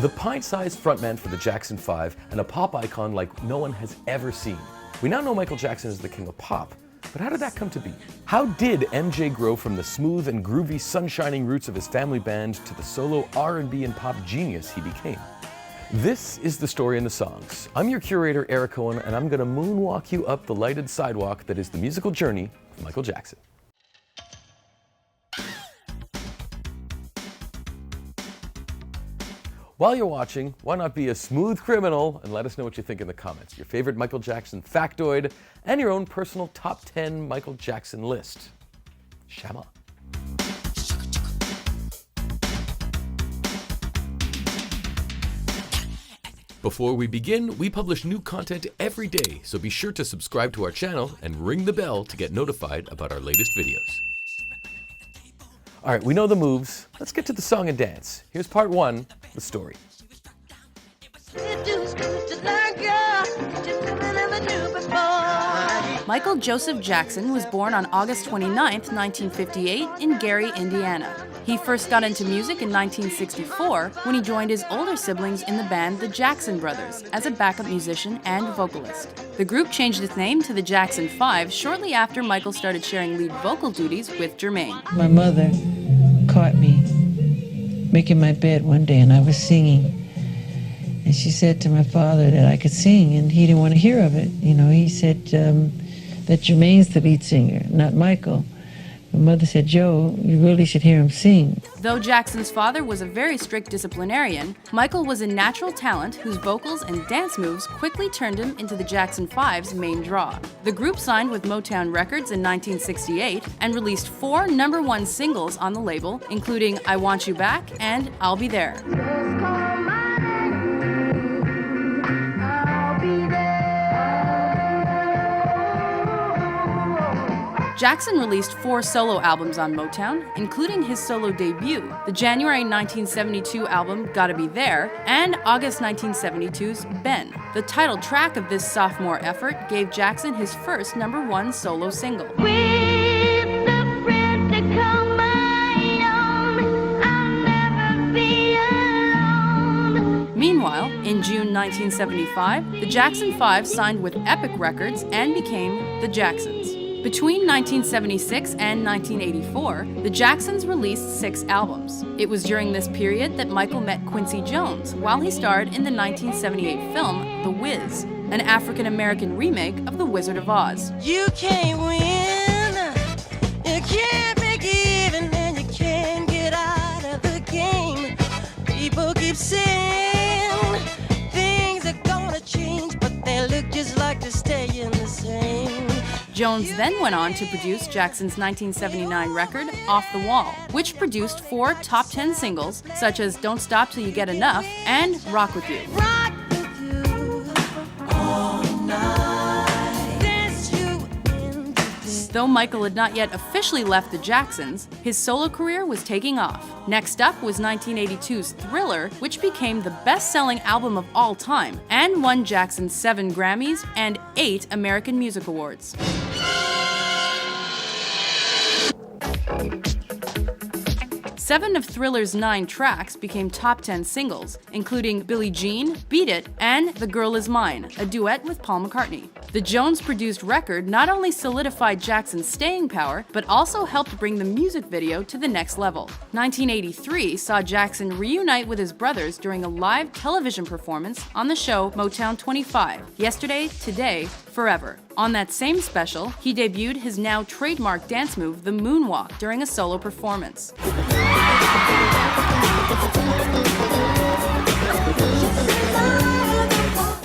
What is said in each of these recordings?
The pint-sized frontman for the Jackson 5 and a pop icon like no one has ever seen. We now know Michael Jackson is the king of pop, but how did that come to be? How did MJ grow from the smooth and groovy sunshining roots of his family band to the solo R&B and pop genius he became? This is The Story in the Songs. I'm your curator, Eric Cohen, and I'm gonna moonwalk you up the lighted sidewalk that is the musical journey of Michael Jackson. While you're watching, why not be a smooth criminal and let us know what you think in the comments. Your favorite Michael Jackson factoid and your own personal top 10 Michael Jackson list. Shama. Before we begin, we publish new content every day, so be sure to subscribe to our channel and ring the bell to get notified about our latest videos. All right, we know the moves. Let's get to the song and dance. Here's part one, the story. Michael Joseph Jackson was born on August 29, 1958 in Gary, Indiana. He first got into music in 1964 when he joined his older siblings in the band The Jackson Brothers as a backup musician and vocalist. The group changed its name to the Jackson 5 shortly after Michael started sharing lead vocal duties with Jermaine. My mother caught me making my bed one day and I was singing. And she said to my father that I could sing, and he didn't want to hear of it. You know, he said that Jermaine's the lead singer, not Michael. My mother said, Joe, you really should hear him sing. Though Jackson's father was a very strict disciplinarian, Michael was a natural talent whose vocals and dance moves quickly turned him into the Jackson 5's main draw. The group signed with Motown Records in 1968 and released 4 #1 singles on the label, including I Want You Back and I'll Be There. Jackson released 4 solo albums on Motown, including his solo debut, the January 1972 album Gotta Be There, and August 1972's Ben. The title track of this sophomore effort gave Jackson his first #1 solo single. Meanwhile, in June 1975, the Jackson 5 signed with Epic Records and became the Jacksons. Between 1976 and 1984, the Jacksons released 6 albums. It was during this period that Michael met Quincy Jones while he starred in the 1978 film The Wiz, an African-American remake of The Wizard of Oz. You can't win, you can't make even, and you can't get out of the game. People keep saying things are gonna change, but they look just like they're staying the same. Jones then went on to produce Jackson's 1979 record, Off the Wall, which produced 4 top 10 singles, such as Don't Stop Till You Get Enough and Rock With You. Rock with you all night. Dance you into the... Though Michael had not yet officially left the Jacksons, his solo career was taking off. Next up was 1982's Thriller, which became the best-selling album of all time and won Jackson 7 Grammys and 8 American Music Awards. 7 of Thriller's 9 tracks became top 10 singles, including Billie Jean, Beat It, and The Girl Is Mine, a duet with Paul McCartney. The Jones-produced record not only solidified Jackson's staying power, but also helped bring the music video to the next level. 1983 saw Jackson reunite with his brothers during a live television performance on the show Motown 25, Yesterday, Today, Forever. On that same special, he debuted his now trademark dance move, the moonwalk, during a solo performance.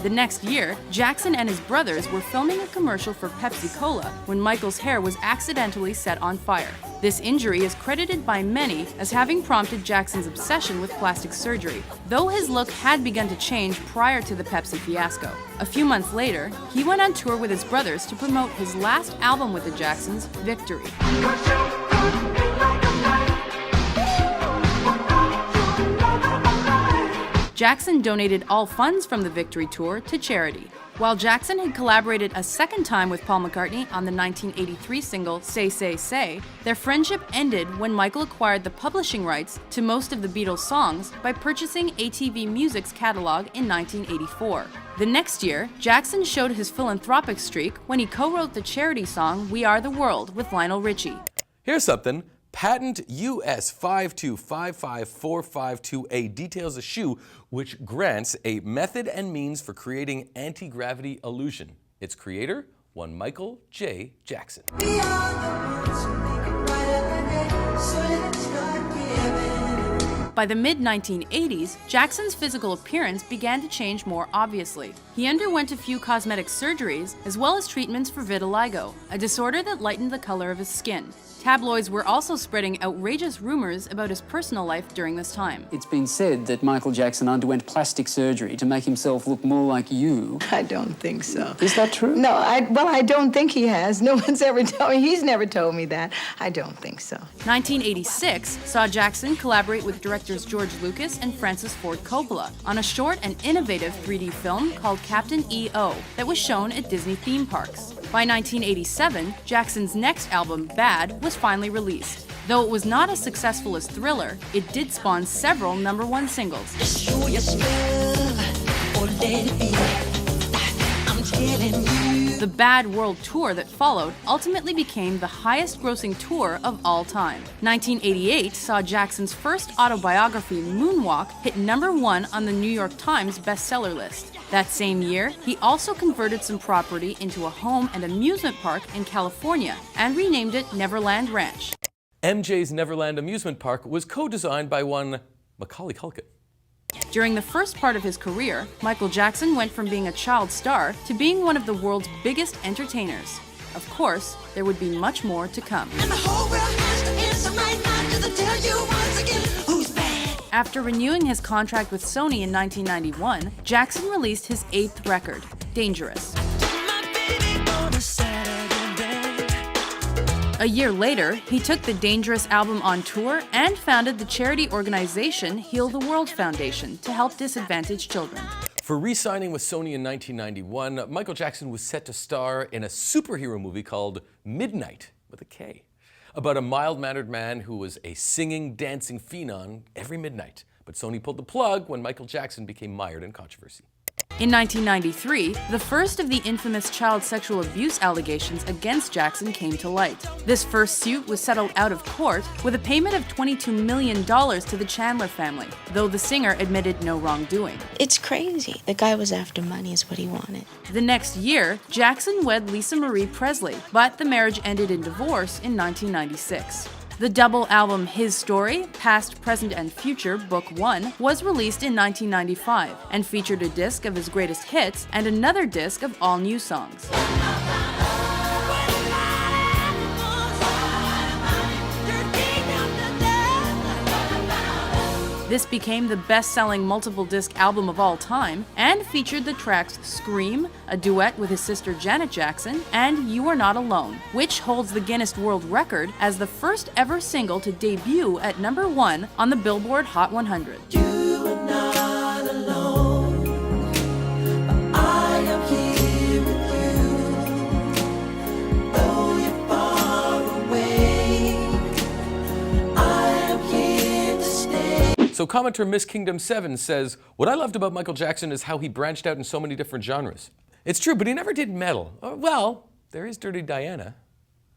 The next year, Jackson and his brothers were filming a commercial for Pepsi-Cola when Michael's hair was accidentally set on fire. This injury is credited by many as having prompted Jackson's obsession with plastic surgery, though his look had begun to change prior to the Pepsi fiasco. A few months later, he went on tour with his brothers to promote his last album with the Jacksons, Victory. Jackson donated all funds from the Victory Tour to charity. While Jackson had collaborated a second time with Paul McCartney on the 1983 single Say Say Say, their friendship ended when Michael acquired the publishing rights to most of the Beatles' songs by purchasing ATV Music's catalog in 1984. The next year, Jackson showed his philanthropic streak when he co-wrote the charity song We Are the World with Lionel Richie. Here's something. Patent US 5255452A details a shoe which grants a method and means for creating anti-gravity illusion. Its creator, one Michael J. Jackson. By the mid-1980s, Jackson's physical appearance began to change more obviously. He underwent a few cosmetic surgeries as well as treatments for vitiligo, a disorder that lightened the color of his skin. Tabloids were also spreading outrageous rumors about his personal life during this time. It's been said that Michael Jackson underwent plastic surgery to make himself look more like you. I don't think so. Is that true? No, I don't think he has. No one's ever told me. He's never told me that. I don't think so. 1986 saw Jackson collaborate with directors George Lucas and Francis Ford Coppola on a short and innovative 3D film called Captain EO that was shown at Disney theme parks. By 1987, Jackson's next album, Bad, was finally released. Though it was not as successful as Thriller, it did spawn several #1 singles. Show your spell, or let it be. I'm telling you. The Bad World Tour that followed ultimately became the highest-grossing tour of all time. 1988 saw Jackson's first autobiography, Moonwalk, hit #1 on the New York Times bestseller list. That same year, he also converted some property into a home and amusement park in California and renamed it Neverland Ranch. MJ's Neverland amusement park was co-designed by one Macaulay Culkin. During the first part of his career, Michael Jackson went from being a child star to being one of the world's biggest entertainers. Of course, there would be much more to come. And the whole world has to answer right now to tell you once again who's bad. After renewing his contract with Sony in 1991, Jackson released his 8th record, Dangerous. My baby on a Saturday day. A year later, he took the Dangerous album on tour and founded the charity organization Heal the World Foundation to help disadvantaged children. For re-signing with Sony in 1991, Michael Jackson was set to star in a superhero movie called Midnight, with a K, about a mild-mannered man who was a singing, dancing phenom every midnight. But Sony pulled the plug when Michael Jackson became mired in controversy. In 1993, the first of the infamous child sexual abuse allegations against Jackson came to light. This first suit was settled out of court with a payment of $22 million to the Chandler family, though the singer admitted no wrongdoing. It's crazy. The guy was after money is what he wanted. The next year, Jackson wed Lisa Marie Presley, but the marriage ended in divorce in 1996. The double album His Story, Past, Present, and Future, Book 1, was released in 1995 and featured a disc of his greatest hits and another disc of all new songs. This became the best-selling multiple-disc album of all time and featured the tracks Scream, a duet with his sister Janet Jackson, and You Are Not Alone, which holds the Guinness World Record as the first ever single to debut at #1 on the Billboard Hot 100. You are not alone, but I am here with you. Though you're far away, I am here to stay. So commenter Miss Kingdom 7 says, "What I loved about Michael Jackson is how he branched out in so many different genres." It's true, but he never did metal. Well, there is Dirty Diana.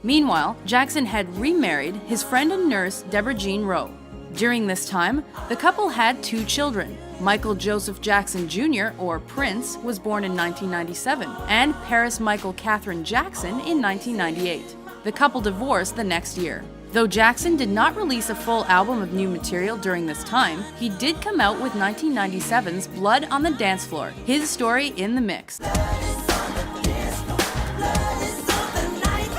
Meanwhile, Jackson had remarried his friend and nurse Deborah Jean Rowe. During this time, the couple had 2 children. Michael Joseph Jackson Jr., or Prince, was born in 1997, and Paris Michael Catherine Jackson in 1998. The couple divorced the next year. Though Jackson did not release a full album of new material during this time, he did come out with 1997's Blood on the Dance Floor, His Story in the Mix,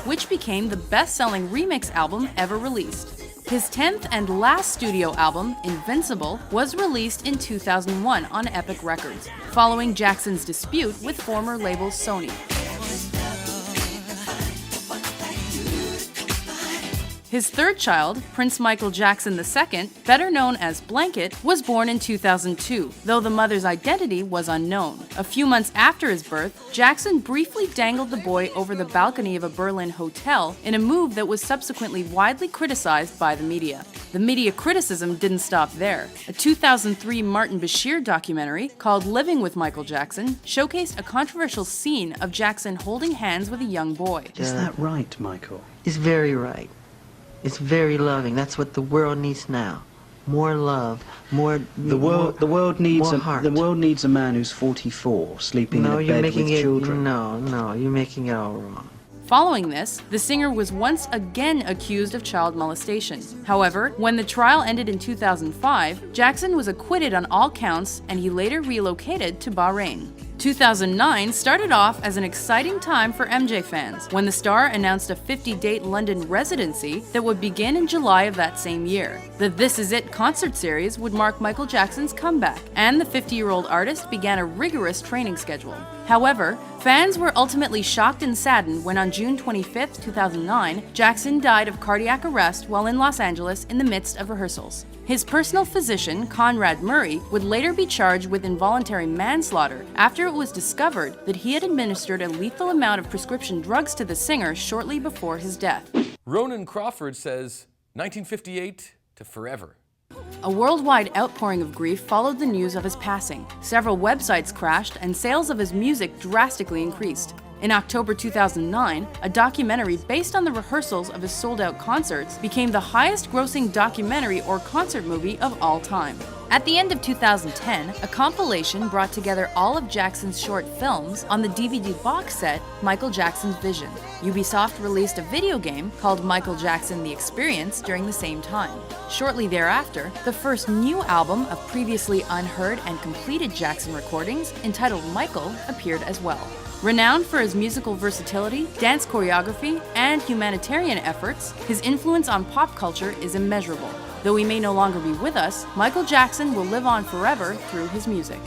which became the best-selling remix album ever released. His 10th and last studio album, Invincible, was released in 2001 on Epic Records, following Jackson's dispute with former label Sony. His third child, Prince Michael Jackson II, better known as Blanket, was born in 2002, though the mother's identity was unknown. A few months after his birth, Jackson briefly dangled the boy over the balcony of a Berlin hotel in a move that was subsequently widely criticized by the media. The media criticism didn't stop there. A 2003 Martin Bashir documentary called Living with Michael Jackson showcased a controversial scene of Jackson holding hands with a young boy. Is that right, Michael? It's very right. It's very loving. That's what the world needs now. More love, more The world needs more heart. the world needs a man who's 44 sleeping No, in a you're bed making with it. children. No, you're making it all wrong. Following this, the singer was once again accused of child molestation. However, when the trial ended in 2005, Jackson was acquitted on all counts and he later relocated to Bahrain. 2009 started off as an exciting time for MJ fans when the star announced a 50-date London residency that would begin in July of that same year. The This Is It concert series would mark Michael Jackson's comeback, and the 50-year-old artist began a rigorous training schedule. However, fans were ultimately shocked and saddened when on June 25, 2009, Jackson died of cardiac arrest while in Los Angeles in the midst of rehearsals. His personal physician, Conrad Murray, would later be charged with involuntary manslaughter after it was discovered that he had administered a lethal amount of prescription drugs to the singer shortly before his death. Ronan Crawford says, 1958 to forever. A worldwide outpouring of grief followed the news of his passing. Several websites crashed and sales of his music drastically increased. In October 2009, a documentary based on the rehearsals of his sold-out concerts became the highest-grossing documentary or concert movie of all time. At the end of 2010, a compilation brought together all of Jackson's short films on the DVD box set Michael Jackson's Vision. Ubisoft released a video game called Michael Jackson: The Experience during the same time. Shortly thereafter, the first new album of previously unheard and completed Jackson recordings, entitled Michael, appeared as well. Renowned for his musical versatility, dance choreography, and humanitarian efforts, his influence on pop culture is immeasurable. Though he may no longer be with us, Michael Jackson will live on forever through his music.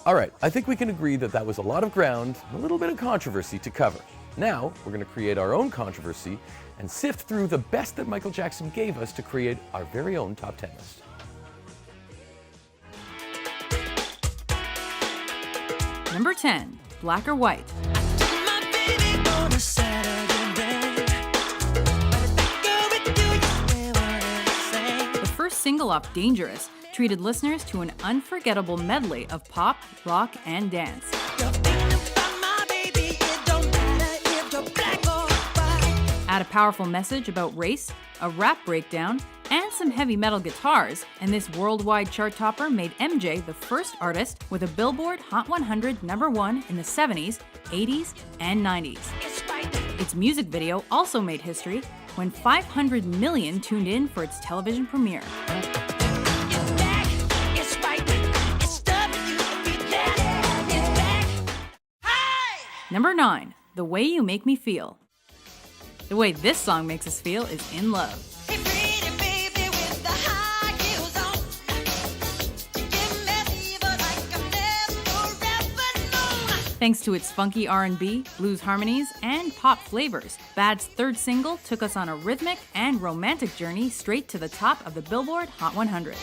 All right, I think we can agree that that was a lot of ground and a little bit of controversy to cover. Now, we're going to create our own controversy and sift through the best that Michael Jackson gave us to create our very own top 10 list. Number 10. Black or White. The first single off Dangerous treated listeners to an unforgettable medley of pop, rock, and dance. Add a powerful message about race, a rap breakdown, and some heavy metal guitars, and this worldwide chart topper made MJ the first artist with a Billboard Hot 100 #1 in the 70s, 80s, and 90s. Its music video also made history when 500 million tuned in for its television premiere. Number 9. The Way You Make Me Feel. The way this song makes us feel is in love. Thanks to its funky R&B, blues harmonies, and pop flavors, Bad's third single took us on a rhythmic and romantic journey straight to the top of the Billboard Hot 100.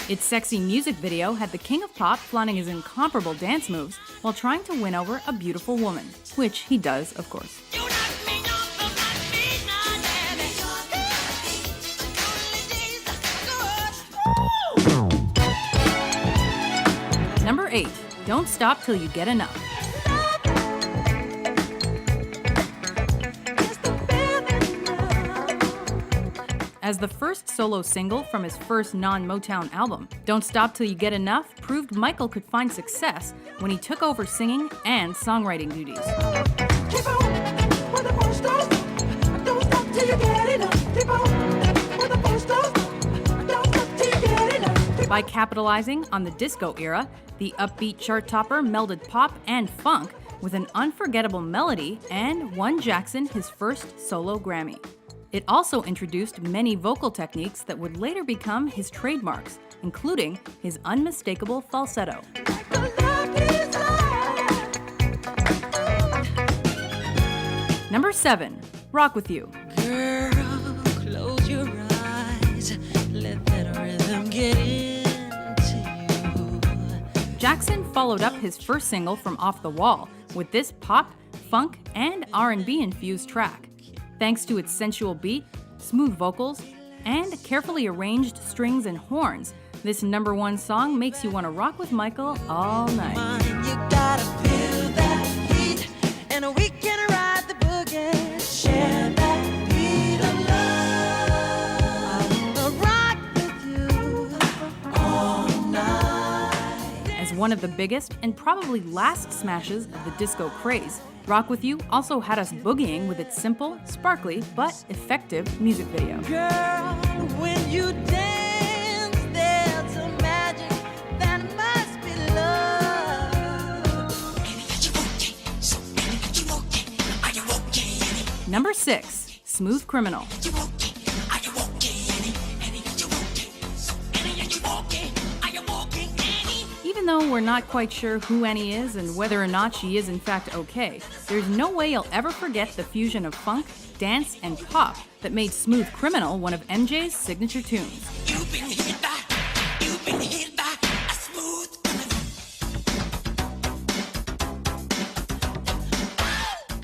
Its sexy music video had the king of pop flaunting his incomparable dance moves while trying to win over a beautiful woman, which he does, of course. Number 8. Don't Stop Till You Get Enough. As the first solo single from his first non-Motown album, Don't Stop Till You Get Enough proved Michael could find success when he took over singing and songwriting duties. By capitalizing on the disco era, the upbeat chart topper melded pop and funk with an unforgettable melody and won Jackson his first solo Grammy. It also introduced many vocal techniques that would later become his trademarks, including his unmistakable falsetto. Number 7, Rock With You. Girl, close your eyes, let that rhythm get into you. Jackson followed up his first single from Off the Wall with this pop, funk, and R&B infused track. Thanks to its sensual beat, smooth vocals, and carefully arranged strings and horns, this #1 song makes you want to rock with Michael all night. You gotta feel that heat, and we can ride the boogie. Share that beat of love. I wanna rock with you all night. As one of the biggest and probably last smashes of the disco craze, Rock With You also had us boogieing with its simple, sparkly, but effective music video. Girl, when you dance, there's a magic that must be love. Number 6, Smooth Criminal. Even though we're not quite sure who Annie is and whether or not she is in fact okay, there's no way you'll ever forget the fusion of funk, dance, and pop that made Smooth Criminal one of MJ's signature tunes. You've been hit by a smooth criminal.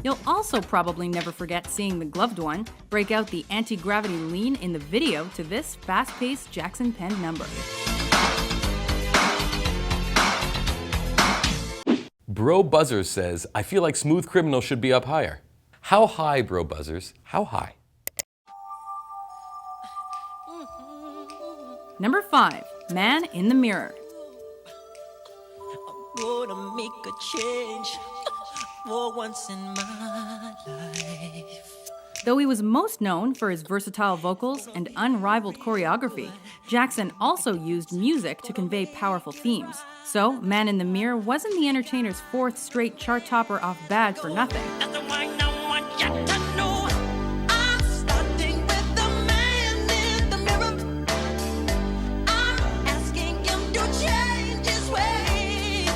You'll also probably never forget seeing the gloved one break out the anti-gravity lean in the video to this fast-paced Jackson-penned number. Bro Buzzers says, I feel like Smooth Criminal should be up higher. How high, Bro Buzzers? How high? Number 5, Man in the Mirror. Gonna make a change for once in my life. Though he was most known for his versatile vocals and unrivaled choreography, Jackson also used music to convey powerful themes. So, Man in the Mirror wasn't the entertainer's 4th straight chart topper off Bad for nothing. That's the one I want you to know. I'm starting with the man in the mirror. I'm asking him to change his ways.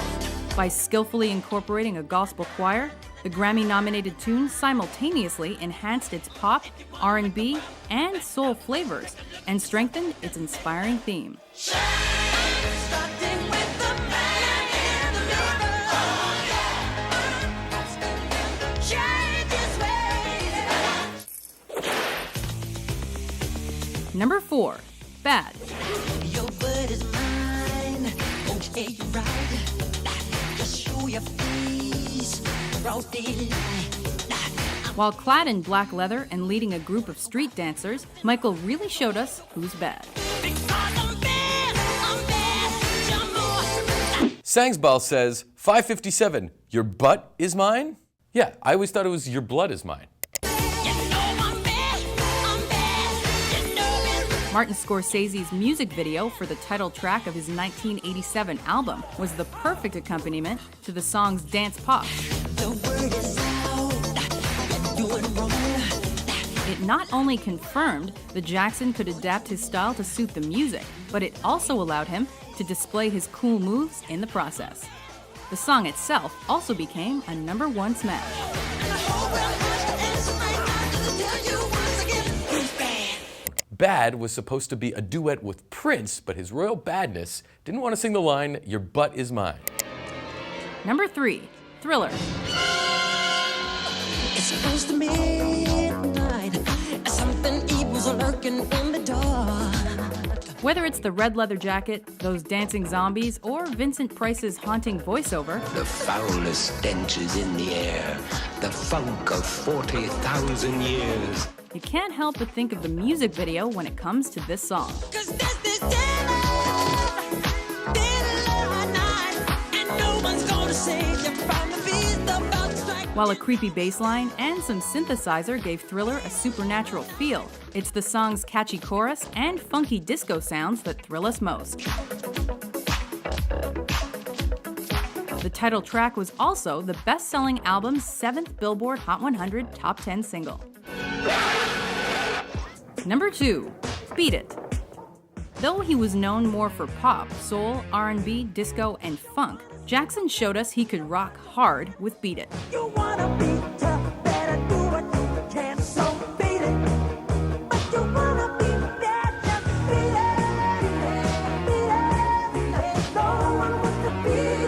By skillfully incorporating a gospel choir, the Grammy-nominated tune simultaneously enhanced its pop, R&B, and soul flavors, and strengthened its inspiring theme. Starting with the man in the mirror. Asking him to change his ways. Number 4, Bad. Your word is mine. Okay, you're right. Just show your face. Broad daylight. While clad in black leather and leading a group of street dancers, Michael really showed us who's bad. Because I'm bad, Jamal. Sangsball says, 557, your butt is mine? Yeah, I always thought it was your blood is mine. You know I'm bad, you know it. Martin Scorsese's music video for the title track of his 1987 album was the perfect accompaniment to the song's dance pop. The word is out, you're doing wrong. It not only confirmed that Jackson could adapt his style to suit the music, but it also allowed him to display his cool moves in the process. The song itself also became a #1 smash. And the whole world has to answer right now to tell you once again, who's bad. Bad was supposed to be a duet with Prince, but his royal badness didn't want to sing the line, your butt is mine. Number 3, Thriller. It's close to midnight. Something evil's lurking in the dark. Whether it's the red leather jacket, those dancing zombies, or Vincent Price's haunting voiceover, The foulest stench is in the air, the funk of 40,000 years. you can't help but think of the music video when it comes to this song. 'Cause this daylight night, and no one's gonna save you from the beast about to strike. While a creepy bass line and some synthesizer gave Thriller a supernatural feel, it's the song's catchy chorus and funky disco sounds that thrill us most. The title track was also the best-selling album's 7th Billboard Hot 100 Top 10 single. Number 2. Beat It. Though he was known more for pop, soul, R&B, disco, and funk, Jackson showed us he could rock hard with Beat It. You wanna be tough, better do what you can, so beat it. But you wanna be bad, just beat it. Beat it. No one wants to beat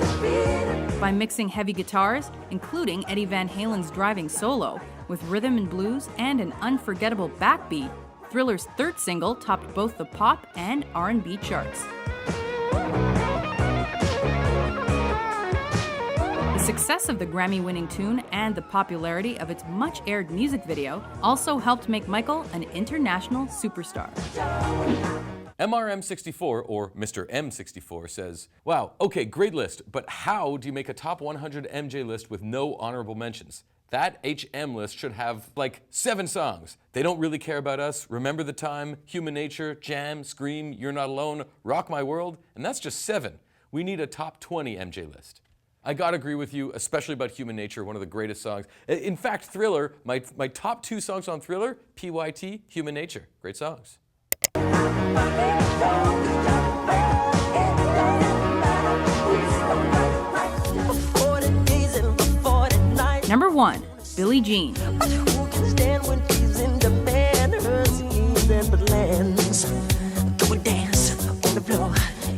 it. By mixing heavy guitars, including Eddie Van Halen's driving solo, with rhythm and blues and an unforgettable backbeat, Thriller's third single topped both the pop and R&B charts. The success of the Grammy-winning tune and the popularity of its much-aired music video also helped make Michael an international superstar. MRM64, or Mr. M64, says, "Wow, okay, great list, but how do you make a top 100 MJ list with no honorable mentions? That HM list should have like 7 songs. They Don't Really Care About Us, Remember the Time, Human Nature, Jam, Scream, You're Not Alone, Rock My World, and that's just 7. We need a top 20 MJ list." I gotta agree with you, especially about Human Nature, one of the greatest songs. In fact, Thriller, my top 2 songs on Thriller, PYT, Human Nature. Great songs. Number 1. Billie Jean. Who can stand when she's in demand? Her schemes and plans. Go and dance on the floor,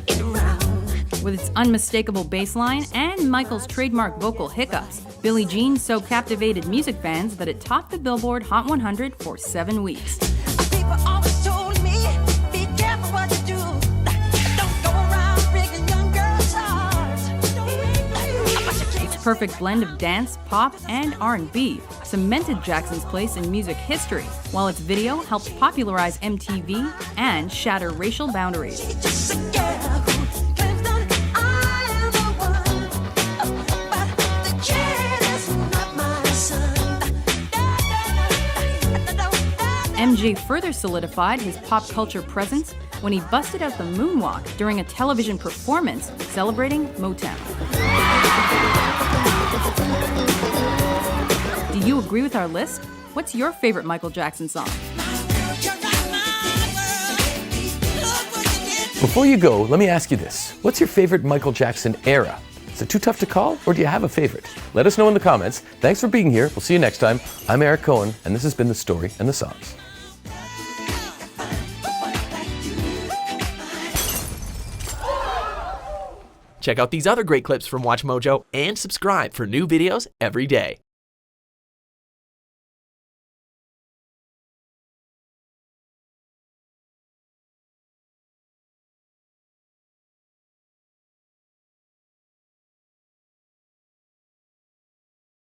in and round. With its unmistakable bass line and Michael's trademark vocal hiccups, Billie Jean so captivated music fans that it topped the Billboard Hot 100 for 7 weeks. People always told me, be careful what you do. Don't go around breaking young girls' hearts. Its perfect blend of dance, pop, and R&B cemented Jackson's place in music history, while its video helped popularize MTV and shatter racial boundaries. She's just a girl who claims that I am the one. But the kid is not my son. MJ further solidified his pop culture presence when he busted out the moonwalk during a television performance celebrating Motown. Do you agree with our list? What's your favorite Michael Jackson song? Before you go, let me ask you this. What's your favorite Michael Jackson era? Is it too tough to call, or do you have a favorite? Let us know in the comments. Thanks for being here. We'll see you next time. I'm Eric Cohen, and this has been The Story and the Songs. Check out these other great clips from WatchMojo and subscribe for new videos every day.